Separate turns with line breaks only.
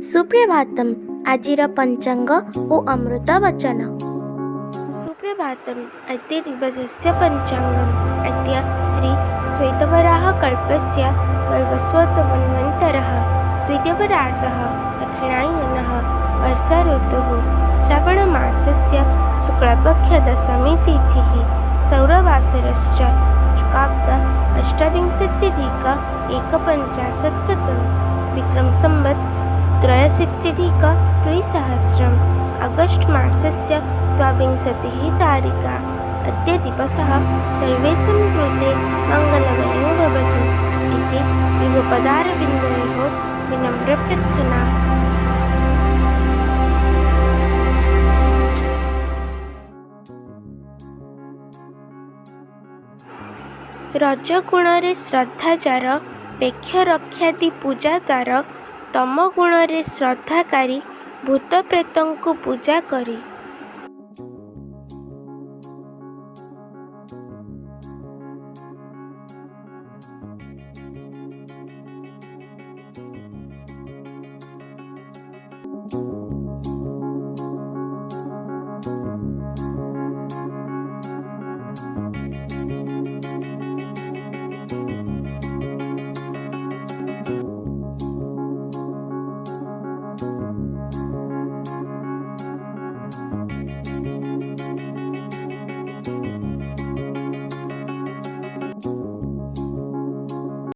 सुप्रभातम आजिर पंचांग ओ अमृत वचन। सुप्रभातम अद्य दिवसस्य पंचांगम अद्य श्री श्वेतवराह कल्पस्य वैवस्वत मन्वन्तरः द्वितीयपरार्धः दक्षिणायनः वर्षा ऋतुः श्रावणमासस्य शुक्लपक्ष दशमी तिथिः सौरवासरश्च शुक्लाब्द अष्टाविंशत्यधिक एकपञ्चाशत्शतं विक्रम संवत् त्रयोशीत्यधिक द्विसहस्रम् अगस्ट् मासस्य द्वाविंशतिः तारिका। अद्य दिवसः सर्वेषां कृते मङ्गलमयो भवतु इति विभुपदारविन्दयोः विनम्रप्रार्थना। रजगुणरे श्रद्धाचार पेक्ष रक्षाति पूजातार तम गुणरे श्रद्धाकारी भूत प्रेतंकु पूजा करी।